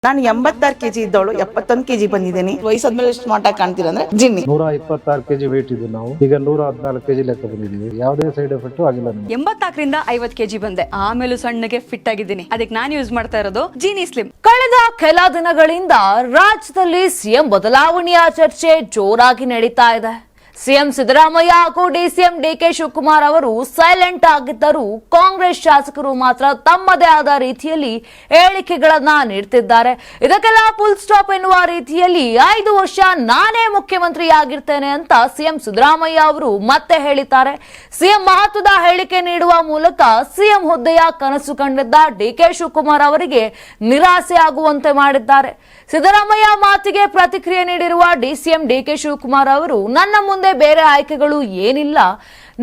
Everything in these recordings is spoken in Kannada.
ನಾನು 86 ಕೆಜಿ ಇದ್ದವಳು 71 ಕೆಜಿ ಬಂದಿದ್ದೀನಿ. ವಯಸ್ಸಾದ್ಮೇಲೆ ಸ್ಮಾರ್ಟ್ ಆಗಿ ಕಾಣ್ತೀರಾ ಅಂದ್ರೆ ಜಿನ್ನಿ. 126 ಕೆಜಿ ವೇಟ್ ಇದ್ದು ನಾವು ಈಗ 114 ಕೆಜಿ ಲೆಕ್ಕ ಬಂದಿದ್ದೀವಿ. ಯಾವುದೇ ಸೈಡ್ ಎಫೆಕ್ಟ್ ಆಗಿಲ್ಲ ನಮಗೆ. 84ರಿಂದ 50 ಕೆಜಿ ಬಂದೆ. ಆಮೇಲೆ ಸಣ್ಣಗೆ ಫಿಟ್ ಆಗಿದ್ದೀನಿ. ಅದಕ್ಕೆ ನಾನು ಯೂಸ್ ಮಾಡ್ತಾ ಇರೋದು ಜೀನಿ ಸ್ಲಿಮ್. ಕಳೆದ ಕೆಲ ದಿನಗಳಿಂದ ರಾಜ್ಯದಲ್ಲಿ ಸಿಎಂ ಬದಲಾವಣೆಯ ಚರ್ಚೆ ಜೋರಾಗಿ ನಡೀತಾ ಇದೆ. ಸಿಎಂ ಸಿದ್ದರಾಮಯ್ಯ ಹಾಗೂ ಡಿಸಿಎಂ ಡಿಕೆ ಶಿವಕುಮಾರ್ ಅವರು ಸೈಲೆಂಟ್ ಆಗಿದ್ದರೂ ಕಾಂಗ್ರೆಸ್ ಶಾಸಕರು ಮಾತ್ರ ತಮ್ಮದೇ ಆದ ರೀತಿಯಲ್ಲಿ ಹೇಳಿಕೆಗಳನ್ನ ನೀಡುತ್ತಿದ್ದಾರೆ. ಇದಕ್ಕೆಲ್ಲ ಫುಲ್ ಸ್ಟಾಪ್ ಎನ್ನುವ ರೀತಿಯಲ್ಲಿ 5 ವರ್ಷ ನಾನೇ ಮುಖ್ಯಮಂತ್ರಿಯಾಗಿರ್ತೇನೆ ಅಂತ ಸಿಎಂ ಸಿದ್ದರಾಮಯ್ಯ ಅವರು ಮತ್ತೆ ಹೇಳಿದ್ದಾರೆ. ಸಿಎಂ ಮಹತ್ವದ ಹೇಳಿಕೆ ನೀಡುವ ಮೂಲಕ ಸಿಎಂ ಹುದ್ದೆಯ ಕನಸು ಕಂಡಿದ್ದ ಡಿಕೆ ಶಿವಕುಮಾರ್ ಅವರಿಗೆ ನಿರಾಸೆ ಆಗುವಂತೆ ಮಾಡಿದ್ದಾರೆ. ಸಿದ್ದರಾಮಯ್ಯ ಮಾತಿಗೆ ಪ್ರತಿಕ್ರಿಯೆ ನೀಡಿರುವ ಡಿಸಿಎಂ ಡಿಕೆ ಶಿವಕುಮಾರ್ ಅವರು ನನ್ನ ಮುಂದೆ ಬೇರೆ ಆಯ್ಕೆಗಳು ಏನಿಲ್ಲ,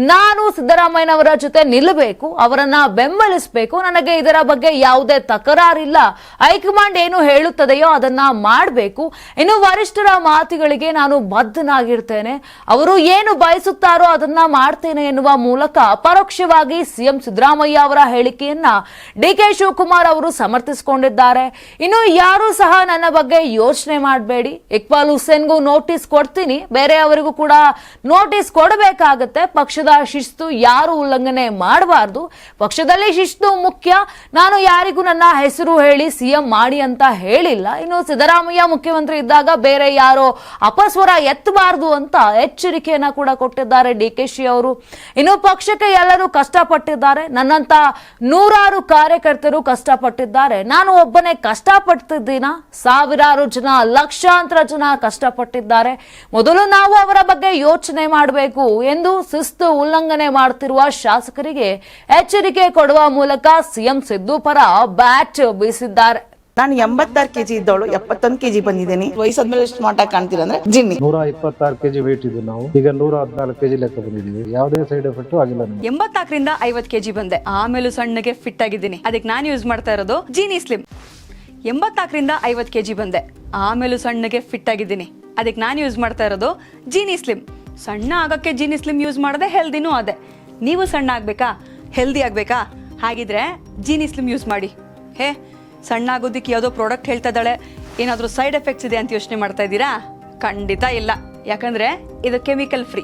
ನಾನು ಸಿದ್ದರಾಮಯ್ಯನವರ ಜೊತೆ ನಿಲ್ಲಬೇಕು, ಅವರನ್ನ ಬೆಂಬಲಿಸಬೇಕು, ನನಗೆ ಇದರ ಬಗ್ಗೆ ಯಾವುದೇ ತಕರಾರಿಲ್ಲ, ಹೈಕಮಾಂಡ್ ಏನು ಹೇಳುತ್ತದೆಯೋ ಅದನ್ನ ಮಾಡಬೇಕು, ಇನ್ನು ವರಿಷ್ಠರ ಮಾತುಗಳಿಗೆ ನಾನು ಬದ್ಧನಾಗಿರ್ತೇನೆ, ಅವರು ಏನು ಬಯಸುತ್ತಾರೋ ಅದನ್ನ ಮಾಡ್ತೇನೆ ಎನ್ನುವ ಮೂಲಕ ಪರೋಕ್ಷವಾಗಿ ಸಿಎಂ ಸಿದ್ದರಾಮಯ್ಯ ಅವರ ಹೇಳಿಕೆಯನ್ನ ಡಿಕೆ ಶಿವಕುಮಾರ್ ಅವರು ಸಮರ್ಥಿಸಿಕೊಂಡಿದ್ದಾರೆ. ಇನ್ನು ಯಾರು ಸಹ ನನ್ನ ಬಗ್ಗೆ ಯೋಚನೆ ಮಾಡಬೇಡಿ, ಇಕ್ಬಾಲ್ ಹುಸೇನ್ಗೂ ನೋಟಿಸ್ ಕೊಡ್ತೀನಿ, ಬೇರೆಯವರಿಗೂ ಕೂಡ ನೋಟಿಸ್ ಕೊಡಬೇಕಾಗತ್ತೆ, ಪಕ್ಷದ ಶಿಸ್ತು ಯಾರು ಉಲ್ಲಂಘನೆ ಮಾಡಬಾರದು, ಪಕ್ಷದಲ್ಲಿ ಶಿಸ್ತು ಮುಖ್ಯ, ನಾನು ಯಾರಿಗೂ ನನ್ನ ಹೆಸರು ಹೇಳಿ ಸಿಎಂ ಮಾಡಿ ಅಂತ ಹೇಳಿಲ್ಲ, ಇನ್ನು ಸಿದ್ದರಾಮಯ್ಯ ಮುಖ್ಯಮಂತ್ರಿ ಇದ್ದಾಗ ಬೇರೆ ಯಾರೋ ಅಪಸ್ವರ ಎತ್ತಬಾರದು ಅಂತ ಎಚ್ಚರಿಕೆಯನ್ನ ಕೂಡ ಕೊಟ್ಟಿದ್ದಾರೆ ಡಿಕೆಶಿ ಅವರು. ಇನ್ನು ಪಕ್ಷಕ್ಕೆ ಎಲ್ಲರೂ ಕಷ್ಟಪಟ್ಟಿದ್ದಾರೆ, ನನ್ನಂತ 100 ಕಾರ್ಯಕರ್ತರು ಕಷ್ಟಪಟ್ಟಿದ್ದಾರೆ, ನಾನು ಒಬ್ಬನೇ ಕಷ್ಟಪಟ್ಟಿದ್ದೀನ, ಸಾವಿರಾರು ಜನ ಲಕ್ಷಾಂತರ ಜನ ಕಷ್ಟಪಟ್ಟಿದ್ದಾರೆ, ಮೊದಲು ನಾವು ಅವರ ಬಗ್ಗೆ ಯೋಚನೆ ಮಾಡಬೇಕು ಎಂದು ಶಿಸ್ತು ಉಲ್ಲಂಘನೆ ಮಾಡುತ್ತಿರುವ ಶಾಸಕರಿಗೆ ಎಚ್ಚರಿಕೆ ಕೊಡುವ ಮೂಲಕ ಸಿಎಂ ಸಿದ್ದು ಪರ ಬ್ಯಾಟ್ ಬೀಸಿದ್ದಾರೆ. ನಾನು 86 ಕೆಜಿ ಇದ್ದವಳು 71 ಕೆಜಿ ಬಂದಿದ್ದೀನಿ. ವಯಸ್ಸಾದ್ಮೇಲೆ ಸ್ಮಾರ್ಟ್ ಆಗಿ ಕಾಣ್ತೀರಾ ಅಂದ್ರೆ ಜಿನ್ನಿ. 126 ಕೆಜಿ ವೇಟ್ ಇದ್ದು ನಾವು ಈಗ 114 ಕೆಜಿ ಲೆಕ್ಕ ಬಂದಿದ್ದೀವಿ. ಯಾವುದೇ ಸೈಡ್ ಎಫೆಕ್ಟ್ ಆಗಿಲ್ಲ ನಮಗೆ. 84ರಿಂದ 50 ಕೆಜಿ ಬಂದೆ. ಆಮೇಲೆ ಸಣ್ಣಗೆ ಫಿಟ್ ಆಗಿದ್ದೀನಿ. ಅದಕ್ಕೆ ನಾನು ಯೂಸ್ ಮಾಡ್ತಾ ಇರೋದು ಜೀನಿ ಸ್ಲಿಮ್. 84ರಿಂದ 50 ಕೆಜಿ ಬಂದೆ. ಆಮೇಲೆ ಸಣ್ಣಗೆ ಫಿಟ್ ಆಗಿದ್ದೀನಿ. ಅದಕ್ಕೆ ನಾನು ಯೂಸ್ ಮಾಡ್ತಾ ಇರೋದು ಜೀನಿ ಸ್ಲಿಮ್. ಸಣ್ಣ ಆಗಕ್ಕೆ ಜೀನಿ ಸ್ಲಿಮ್ ಯೂಸ್ ಮಾಡದೆ ಹೆಲ್ದಿನೂ ಅದೇ. ನೀವು ಸಣ್ಣ ಆಗ್ಬೇಕಾ, ಹೆಲ್ದಿ ಆಗ್ಬೇಕಾ, ಹಾಗಿದ್ರೆ ಜೀನಿ ಸ್ಲಿಮ್ ಯೂಸ್ ಮಾಡಿ. ಸಣ್ಣ ಆಗೋದಕ್ಕೆ ಯಾವುದೋ ಪ್ರಾಡಕ್ಟ್ ಹೇಳ್ತಾ ಇದ್ದಾಳೆ, ಏನಾದರೂ ಸೈಡ್ ಎಫೆಕ್ಟ್ಸ್ ಇದೆ ಅಂತ ಯೋಚನೆ ಮಾಡ್ತಾ ಇದ್ದೀರಾ? ಖಂಡಿತ ಇಲ್ಲ, ಯಾಕಂದ್ರೆ ಇದು ಕೆಮಿಕಲ್ ಫ್ರೀ.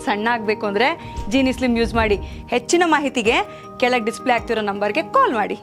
ಸಣ್ಣ ಆಗಬೇಕು ಅಂದರೆ ಜೀನಿ ಸ್ಲಿಮ್ ಯೂಸ್ ಮಾಡಿ. ಹೆಚ್ಚಿನ ಮಾಹಿತಿಗೆ ಕೆಳಗೆ ಡಿಸ್ಪ್ಲೇ ಆಗ್ತಿರೋ ನಂಬರ್ಗೆ ಕಾಲ್ ಮಾಡಿ.